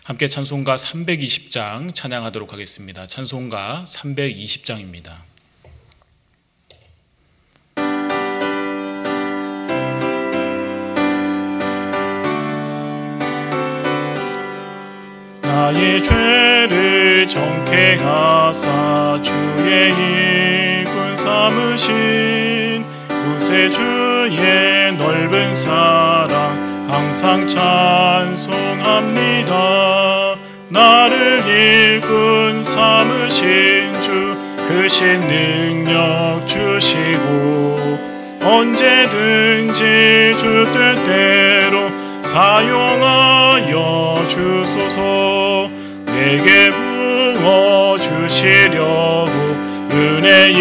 함께 찬송가 320장 찬양하도록 하겠습니다. 찬송가 320장입니다. 나의 죄를 정케 하사 주의 일꾼 삼으신 구세주의 넓은 사랑 항상 찬송합니다. 나를 일꾼 삼으신 주 크신 능력 주시고 언제든지 주 뜻대로 사용하여 주소서. 내게 부어 주시려고 은혜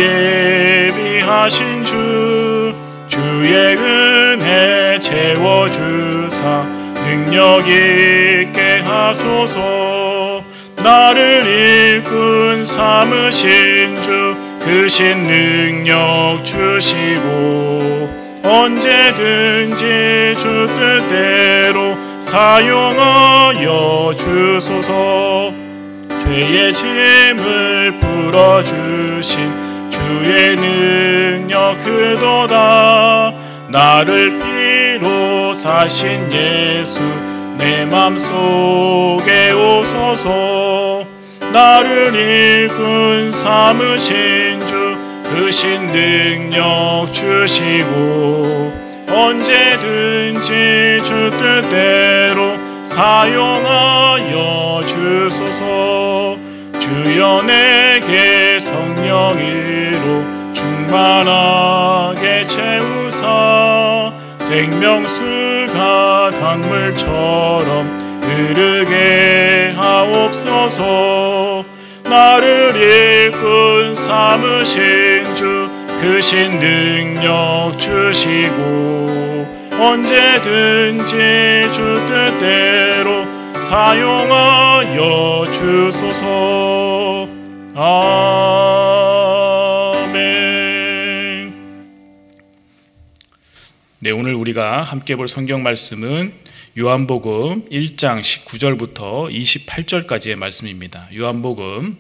예비하신 주의 은혜 채워주사 능력 있게 하소서. 나를 일꾼 삼으신 주 크신 능력 주시고 언제든지 주 뜻대로 사용하여 주소서. 죄의 짐을 풀어주신 주의 능력 크도다. 나를 피로 사신 예수 내 맘속에 오소서. 나를 일꾼 삼으신 주 크신 능력 주시고 언제든지 주 뜻대로 사용하여 주소서. 주여 내게 성령으로 충만하게 채우사 생명수가 강물처럼 흐르게 하옵소서. 나를 일꾼 삼으신 주 크신 능력 주시고 언제든지 주 뜻대로 사용하여 주소서. 아멘. 네, 오늘 우리가 함께 볼 성경 말씀은 요한복음 1장 19절부터 28절까지의 말씀입니다. 요한복음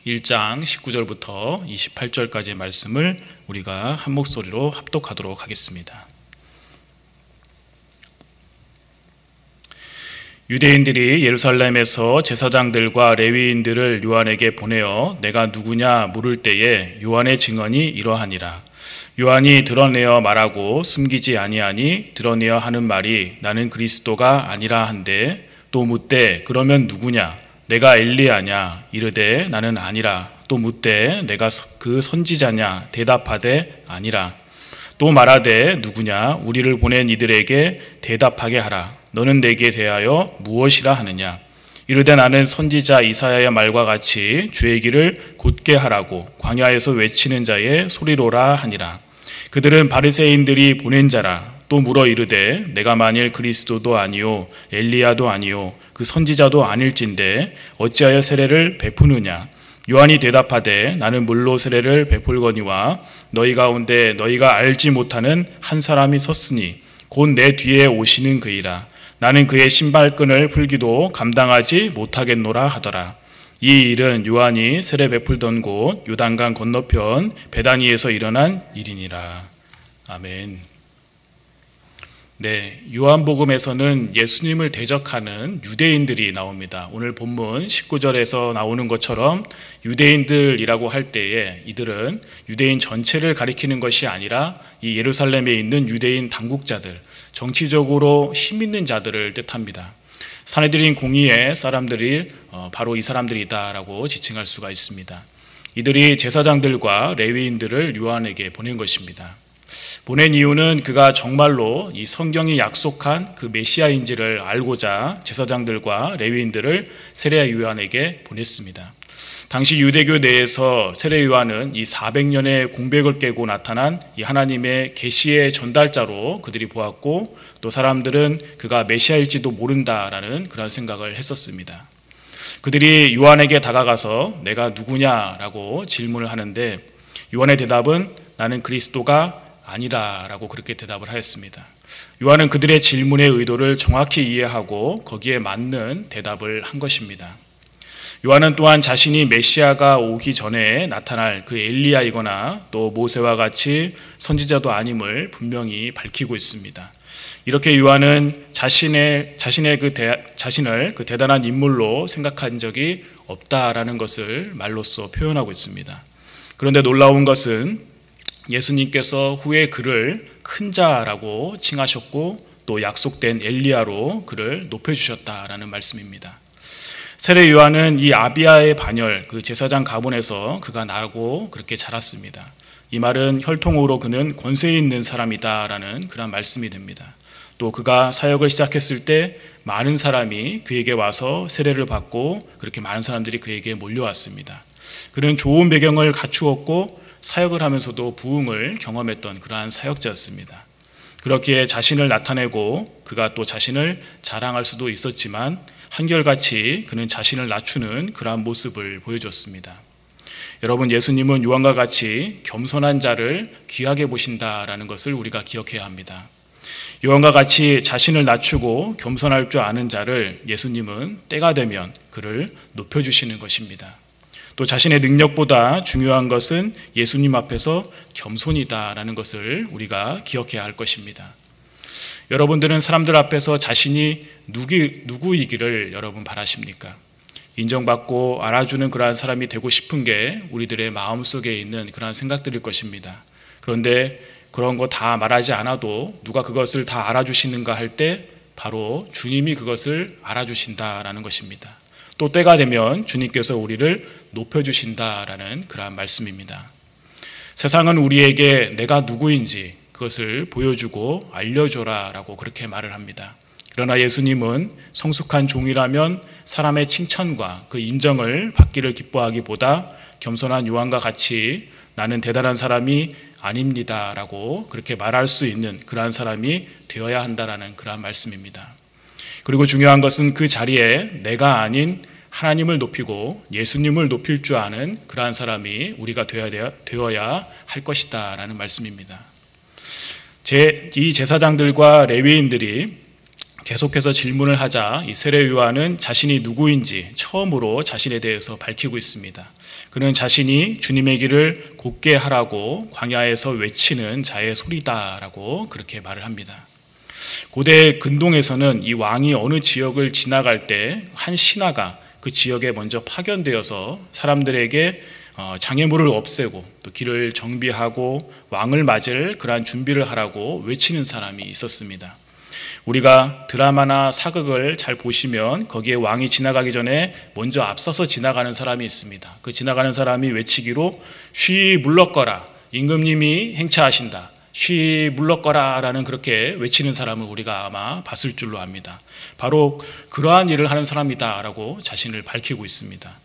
1장 19절부터 28절까지의 말씀을 우리가 한 목소리로 합독하도록 하겠습니다. 유대인들이 예루살렘에서 제사장들과 레위인들을 요한에게 보내어 내가 누구냐 물을 때에 요한의 증언이 이러하니라. 요한이 드러내어 말하고 숨기지 아니하니 드러내어 하는 말이 나는 그리스도가 아니라 한데 또 묻되 그러면 누구냐 내가 엘리야냐 이르되 나는 아니라 또 묻되 내가 그 선지자냐 대답하되 아니라 또 말하되 누구냐 우리를 보낸 이들에게 대답하게 하라. 너는 내게 대하여 무엇이라 하느냐 이르되 나는 선지자 이사야의 말과 같이 주의 길을 곧게 하라고 광야에서 외치는 자의 소리로라 하니라. 그들은 바리새인들이 보낸 자라. 또 물어 이르되 내가 만일 그리스도도 아니요 엘리야도 아니요 그 선지자도 아닐진데 어찌하여 세례를 베푸느냐. 요한이 대답하되 나는 물로 세례를 베풀거니와 너희 가운데 너희가 알지 못하는 한 사람이 섰으니 곧 내 뒤에 오시는 그이라. 나는 그의 신발끈을 풀기도 감당하지 못하겠노라 하더라. 이 일은 요한이 세례 베풀던 곳 요단강 건너편 베다니에서 일어난 일이니라. 아멘. 네, 요한복음에서는 예수님을 대적하는 유대인들이 나옵니다. 오늘 본문 19절에서 나오는 것처럼 유대인들이라고 할 때에 이들은 유대인 전체를 가리키는 것이 아니라 이 예루살렘에 있는 유대인 당국자들, 정치적으로 힘 있는 자들을 뜻합니다. 사내들인 공의의 사람들이 바로 이 사람들이다라고 지칭할 수가 있습니다. 이들이 제사장들과 레위인들을 요한에게 보낸 것입니다. 보낸 이유는 그가 정말로 이 성경이 약속한 그 메시아인지를 알고자 제사장들과 레위인들을 세례 요한에게 보냈습니다. 당시 유대교 내에서 세례 요한은 이 400년의 공백을 깨고 나타난 이 하나님의 계시의 전달자로 그들이 보았고 또 사람들은 그가 메시아일지도 모른다라는 그런 생각을 했었습니다. 그들이 요한에게 다가가서 내가 누구냐라고 질문을 하는데 요한의 대답은 나는 그리스도가 아니라라고 그렇게 대답을 하였습니다. 요한은 그들의 질문의 의도를 정확히 이해하고 거기에 맞는 대답을 한 것입니다. 요한은 또한 자신이 메시아가 오기 전에 나타날 그 엘리야이거나 또 모세와 같이 선지자도 아님을 분명히 밝히고 있습니다. 이렇게 요한은 자신을 그 대단한 인물로 생각한 적이 없다라는 것을 말로써 표현하고 있습니다. 그런데 놀라운 것은 예수님께서 후에 그를 큰 자라고 칭하셨고 또 약속된 엘리야로 그를 높여주셨다라는 말씀입니다. 세례 요한은 이 아비야의 반열, 그 제사장 가문에서 그가 나고 그렇게 자랐습니다. 이 말은 혈통으로 그는 권세 있는 사람이다라는 그런 말씀이 됩니다. 또 그가 사역을 시작했을 때 많은 사람이 그에게 와서 세례를 받고 그렇게 많은 사람들이 그에게 몰려왔습니다. 그는 좋은 배경을 갖추었고 사역을 하면서도 부흥을 경험했던 그러한 사역자였습니다. 그렇기에 자신을 나타내고 그가 또 자신을 자랑할 수도 있었지만 한결같이 그는 자신을 낮추는 그러한 모습을 보여줬습니다. 여러분, 예수님은 요한과 같이 겸손한 자를 귀하게 보신다라는 것을 우리가 기억해야 합니다. 요한과 같이 자신을 낮추고 겸손할 줄 아는 자를 예수님은 때가 되면 그를 높여주시는 것입니다. 또 자신의 능력보다 중요한 것은 예수님 앞에서 겸손이다라는 것을 우리가 기억해야 할 것입니다. 여러분들은 사람들 앞에서 자신이 누구이기를 여러분 바라십니까? 인정받고 알아주는 그러한 사람이 되고 싶은 게 우리들의 마음속에 있는 그러한 생각들일 것입니다. 그런데 그런 거 다 말하지 않아도 누가 그것을 다 알아주시는가 할 때 바로 주님이 그것을 알아주신다라는 것입니다. 또 때가 되면 주님께서 우리를 높여주신다라는 그러한 말씀입니다. 세상은 우리에게 내가 누구인지 그것을 보여주고 알려줘라 라고 그렇게 말을 합니다. 그러나 예수님은 성숙한 종이라면 사람의 칭찬과 그 인정을 받기를 기뻐하기보다 겸손한 요한과 같이 나는 대단한 사람이 아닙니다 라고 그렇게 말할 수 있는 그러한 사람이 되어야 한다라는 그러한 말씀입니다. 그리고 중요한 것은 그 자리에 내가 아닌 하나님을 높이고 예수님을 높일 줄 아는 그러한 사람이 우리가 되어야 할 것이다 라는 말씀입니다. 이 제사장들과 레위인들이 계속해서 질문을 하자 이 세례 요한은 자신이 누구인지 처음으로 자신에 대해서 밝히고 있습니다. 그는 자신이 주님의 길을 곧게 하라고 광야에서 외치는 자의 소리다라고 그렇게 말을 합니다. 고대 근동에서는 이 왕이 어느 지역을 지나갈 때 한 신하가 그 지역에 먼저 파견되어서 사람들에게 장애물을 없애고 또 길을 정비하고 왕을 맞을 그러한 준비를 하라고 외치는 사람이 있었습니다. 우리가 드라마나 사극을 잘 보시면 거기에 왕이 지나가기 전에 먼저 앞서서 지나가는 사람이 있습니다. 그 지나가는 사람이 외치기로 쉬 물러거라, 임금님이 행차하신다, 쉬 물러거라 라는 그렇게 외치는 사람을 우리가 아마 봤을 줄로 압니다. 바로 그러한 일을 하는 사람이다 라고 자신을 밝히고 있습니다.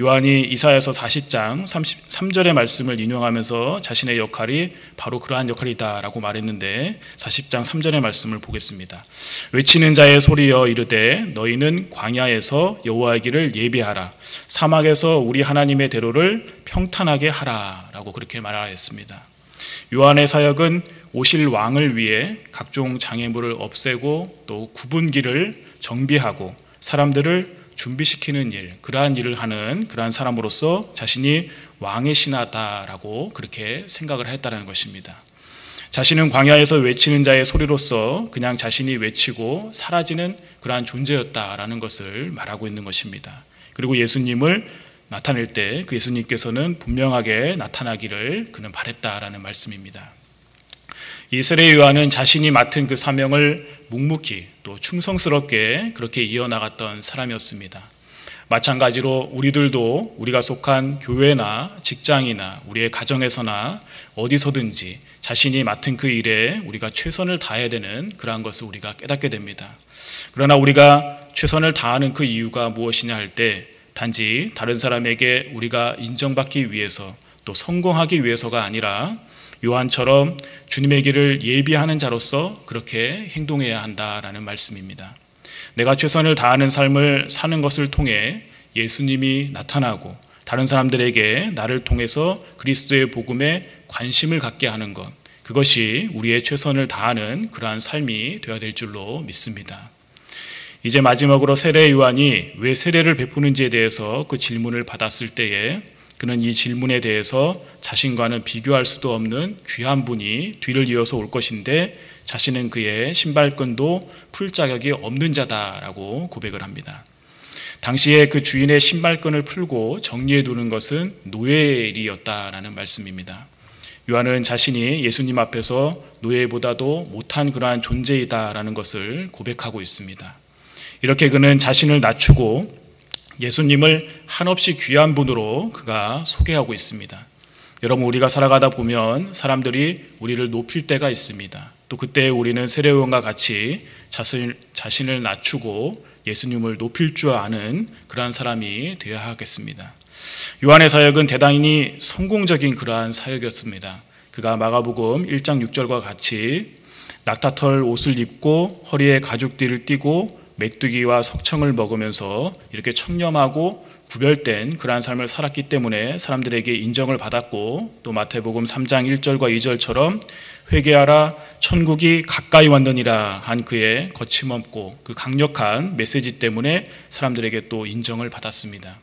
요한이 이사야서 40장 33절의 말씀을 인용하면서 자신의 역할이 바로 그러한 역할이다 라고 말했는데 40장 3절의 말씀을 보겠습니다. 외치는 자의 소리여 이르되 너희는 광야에서 여호와의 길을 예비하라, 사막에서 우리 하나님의 대로를 평탄하게 하라 라고 그렇게 말하였습니다. 요한의 사역은 오실 왕을 위해 각종 장애물을 없애고 또 굽은 길을 정비하고 사람들을 준비시키는 일, 그러한 일을 하는 그러한 사람으로서 자신이 왕의 신하다라고 그렇게 생각을 했다는 것입니다. 자신은 광야에서 외치는 자의 소리로서 그냥 자신이 외치고 사라지는 그러한 존재였다라는 것을 말하고 있는 것입니다. 그리고 예수님을 나타낼 때 그 예수님께서는 분명하게 나타나기를 그는 바랬다라는 말씀입니다. 이 세례 요한은 자신이 맡은 그 사명을 묵묵히 또 충성스럽게 그렇게 이어나갔던 사람이었습니다. 마찬가지로 우리들도 우리가 속한 교회나 직장이나 우리의 가정에서나 어디서든지 자신이 맡은 그 일에 우리가 최선을 다해야 되는 그러한 것을 우리가 깨닫게 됩니다. 그러나 우리가 최선을 다하는 그 이유가 무엇이냐 할 때 단지 다른 사람에게 우리가 인정받기 위해서 또 성공하기 위해서가 아니라 요한처럼 주님의 길을 예비하는 자로서 그렇게 행동해야 한다라는 말씀입니다. 내가 최선을 다하는 삶을 사는 것을 통해 예수님이 나타나고 다른 사람들에게 나를 통해서 그리스도의 복음에 관심을 갖게 하는 것, 그것이 우리의 최선을 다하는 그러한 삶이 되어야 될 줄로 믿습니다. 이제 마지막으로 세례 요한이 왜 세례를 베푸는지에 대해서 그 질문을 받았을 때에 그는 이 질문에 대해서 자신과는 비교할 수도 없는 귀한 분이 뒤를 이어서 올 것인데 자신은 그의 신발끈도 풀 자격이 없는 자다라고 고백을 합니다. 당시에 그 주인의 신발끈을 풀고 정리해 두는 것은 노예의 일이었다라는 말씀입니다. 요한은 자신이 예수님 앞에서 노예보다도 못한 그러한 존재이다라는 것을 고백하고 있습니다. 이렇게 그는 자신을 낮추고 예수님을 한없이 귀한 분으로 그가 소개하고 있습니다. 여러분, 우리가 살아가다 보면 사람들이 우리를 높일 때가 있습니다. 또 그때 우리는 세례요한과 같이 자신을 낮추고 예수님을 높일 줄 아는 그러한 사람이 되어야 하겠습니다. 요한의 사역은 대단히 성공적인 그러한 사역이었습니다. 그가 마가복음 1장 6절과 같이 낙타털 옷을 입고 허리에 가죽띠를 띠고 메뚜기와 석청을 먹으면서 이렇게 청렴하고 구별된 그러한 삶을 살았기 때문에 사람들에게 인정을 받았고, 또 마태복음 3장 1절과 2절처럼 회개하라 천국이 가까이 왔느니라 한 그의 거침없고 그 강력한 메시지 때문에 사람들에게 또 인정을 받았습니다.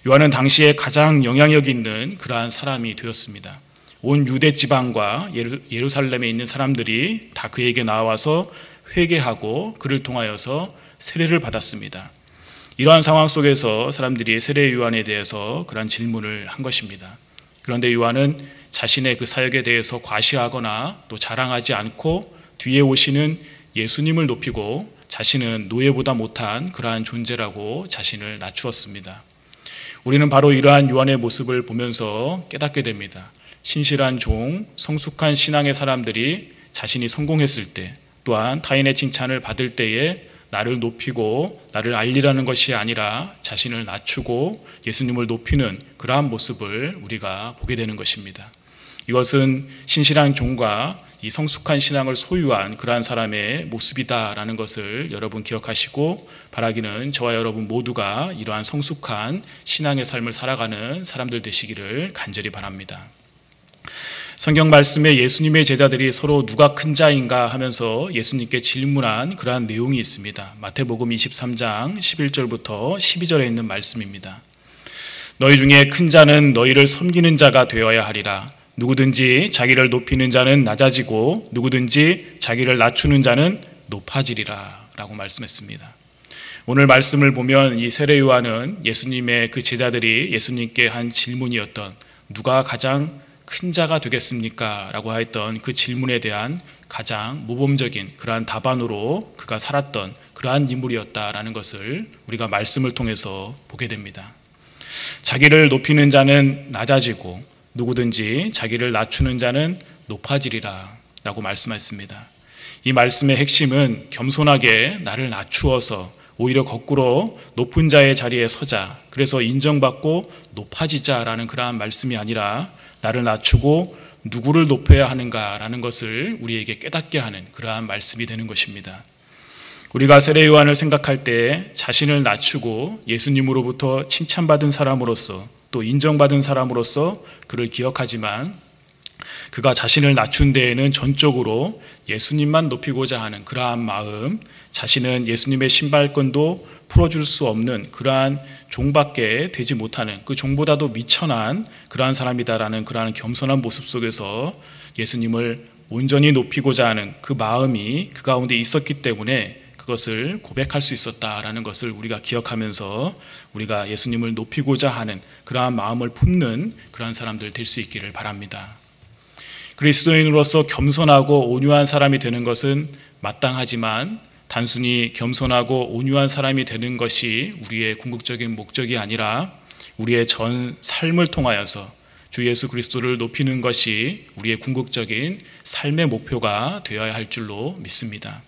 요한은 당시에 가장 영향력 있는 그러한 사람이 되었습니다. 온 유대 지방과 예루살렘에 있는 사람들이 다 그에게 나와서 회개하고 그를 통하여서 세례를 받았습니다. 이러한 상황 속에서 사람들이 세례 요한에 대해서 그런 질문을 한 것입니다. 그런데 요한은 자신의 그 사역에 대해서 과시하거나 또 자랑하지 않고 뒤에 오시는 예수님을 높이고 자신은 노예보다 못한 그러한 존재라고 자신을 낮추었습니다. 우리는 바로 이러한 요한의 모습을 보면서 깨닫게 됩니다. 신실한 종, 성숙한 신앙의 사람들이 자신이 성공했을 때, 또한 타인의 칭찬을 받을 때에 나를 높이고 나를 알리라는 것이 아니라 자신을 낮추고 예수님을 높이는 그러한 모습을 우리가 보게 되는 것입니다. 이것은 신실한 종과 이 성숙한 신앙을 소유한 그러한 사람의 모습이다라는 것을 여러분 기억하시고, 바라기는 저와 여러분 모두가 이러한 성숙한 신앙의 삶을 살아가는 사람들 되시기를 간절히 바랍니다. 성경 말씀에 예수님의 제자들이 서로 누가 큰 자인가 하면서 예수님께 질문한 그러한 내용이 있습니다. 마태복음 23장 11절부터 12절에 있는 말씀입니다. 너희 중에 큰 자는 너희를 섬기는 자가 되어야 하리라. 누구든지 자기를 높이는 자는 낮아지고 누구든지 자기를 낮추는 자는 높아지리라 라고 말씀했습니다. 오늘 말씀을 보면 이 세례 요한은 예수님의 그 제자들이 예수님께 한 질문이었던 누가 가장 큰 자가 되겠습니까? 라고 하였던 그 질문에 대한 가장 모범적인 그러한 답안으로 그가 살았던 그러한 인물이었다라는 것을 우리가 말씀을 통해서 보게 됩니다. 자기를 높이는 자는 낮아지고 누구든지 자기를 낮추는 자는 높아지리라 라고 말씀하셨습니다. 이 말씀의 핵심은 겸손하게 나를 낮추어서 오히려 거꾸로 높은 자의 자리에 서자, 그래서 인정받고 높아지자라는 그러한 말씀이 아니라 나를 낮추고 누구를 높여야 하는가라는 것을 우리에게 깨닫게 하는 그러한 말씀이 되는 것입니다. 우리가 세례 요한을 생각할 때 자신을 낮추고 예수님으로부터 칭찬받은 사람으로서 또 인정받은 사람으로서 그를 기억하지만, 그가 자신을 낮춘 데에는 전적으로 예수님만 높이고자 하는 그러한 마음, 자신은 예수님의 신발끈도 풀어줄 수 없는 그러한 종밖에 되지 못하는, 그 종보다도 미천한 그러한 사람이다라는 그러한 겸손한 모습 속에서 예수님을 온전히 높이고자 하는 그 마음이 그 가운데 있었기 때문에 그것을 고백할 수 있었다라는 것을 우리가 기억하면서 우리가 예수님을 높이고자 하는 그러한 마음을 품는 그러한 사람들 될 수 있기를 바랍니다. 그리스도인으로서 겸손하고 온유한 사람이 되는 것은 마땅하지만 단순히 겸손하고 온유한 사람이 되는 것이 우리의 궁극적인 목적이 아니라 우리의 전 삶을 통하여서 주 예수 그리스도를 높이는 것이 우리의 궁극적인 삶의 목표가 되어야 할 줄로 믿습니다.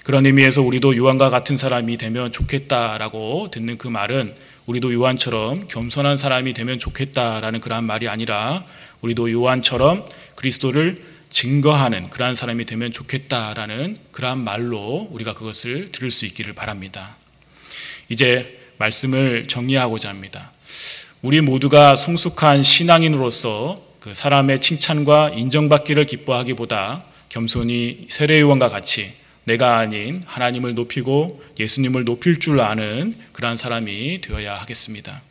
그런 의미에서 우리도 요한과 같은 사람이 되면 좋겠다라고 듣는 그 말은 우리도 요한처럼 겸손한 사람이 되면 좋겠다라는 그러한 말이 아니라 우리도 요한처럼 그리스도를 증거하는 그러한 사람이 되면 좋겠다라는 그러한 말로 우리가 그것을 들을 수 있기를 바랍니다. 이제 말씀을 정리하고자 합니다. 우리 모두가 성숙한 신앙인으로서 그 사람의 칭찬과 인정받기를 기뻐하기보다 겸손히 세례요한과 같이 내가 아닌 하나님을 높이고 예수님을 높일 줄 아는 그러한 사람이 되어야 하겠습니다.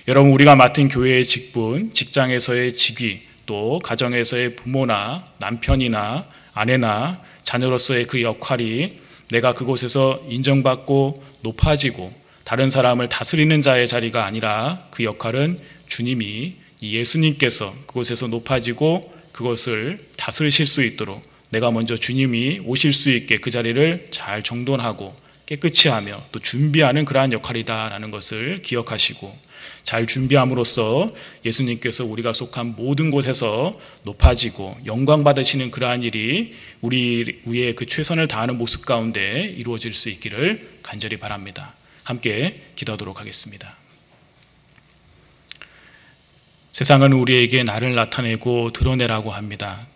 여러분, 우리가 맡은 교회의 직분, 직장에서의 직위, 또 가정에서의 부모나 남편이나 아내나 자녀로서의 그 역할이 내가 그곳에서 인정받고 높아지고 다른 사람을 다스리는 자의 자리가 아니라 그 역할은 주님이 예수님께서 그곳에서 높아지고 그것을 다스리실 수 있도록 내가 먼저 주님이 오실 수 있게 그 자리를 잘 정돈하고 깨끗이 하며 또 준비하는 그러한 역할이다라는 것을 기억하시고 잘 준비함으로써 예수님께서 우리가 속한 모든 곳에서 높아지고 영광 받으시는 그러한 일이 우리의 그 최선을 다하는 모습 가운데 이루어질 수 있기를 간절히 바랍니다. 함께 기도하도록 하겠습니다. 세상은 우리에게 나를 나타내고 드러내라고 합니다.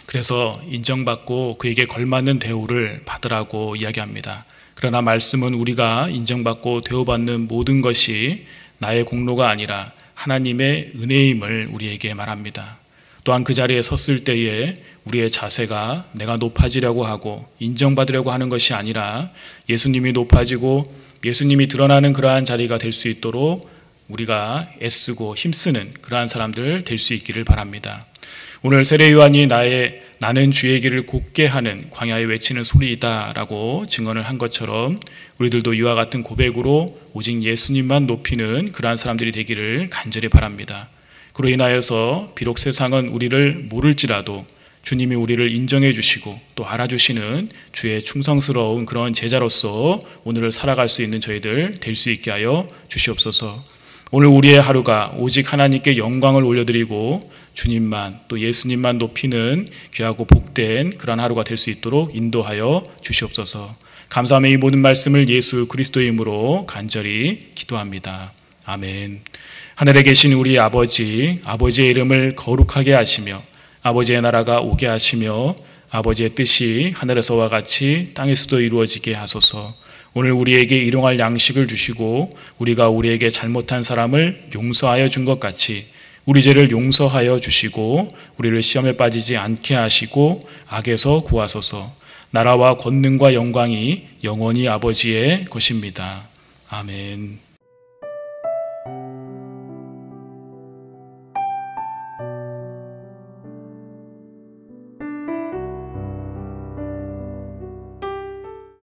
그래서 인정받고 그에게 걸맞는 대우를 받으라고 이야기합니다. 그러나 말씀은 우리가 인정받고 대우받는 모든 것이 나의 공로가 아니라 하나님의 은혜임을 우리에게 말합니다. 또한 그 자리에 섰을 때에 우리의 자세가 내가 높아지려고 하고 인정받으려고 하는 것이 아니라 예수님이 높아지고 예수님이 드러나는 그러한 자리가 될 수 있도록 우리가 애쓰고 힘쓰는 그러한 사람들 될 수 있기를 바랍니다. 오늘 세례 요한이 나는 주의 길을 곱게 하는 광야에 외치는 소리이다 라고 증언을 한 것처럼 우리들도 이와 같은 고백으로 오직 예수님만 높이는 그러한 사람들이 되기를 간절히 바랍니다. 그로 인하여서 비록 세상은 우리를 모를지라도 주님이 우리를 인정해 주시고 또 알아주시는 주의 충성스러운 그런 제자로서 오늘을 살아갈 수 있는 저희들 될 수 있게 하여 주시옵소서. 오늘 우리의 하루가 오직 하나님께 영광을 올려드리고 주님만 또 예수님만 높이는 귀하고 복된 그런 하루가 될 수 있도록 인도하여 주시옵소서. 감사하며 이 모든 말씀을 예수 그리스도의 이름으로 간절히 기도합니다. 아멘. 하늘에 계신 우리 아버지의 이름을 거룩하게 하시며 아버지의 나라가 오게 하시며 아버지의 뜻이 하늘에서와 같이 땅에서도 이루어지게 하소서. 오늘 우리에게 일용할 양식을 주시고 우리가 우리에게 잘못한 사람을 용서하여 준 것 같이 우리 죄를 용서하여 주시고 우리를 시험에 빠지지 않게 하시고 악에서 구하소서. 나라와 권능과 영광이 영원히 아버지의 것입니다. 아멘.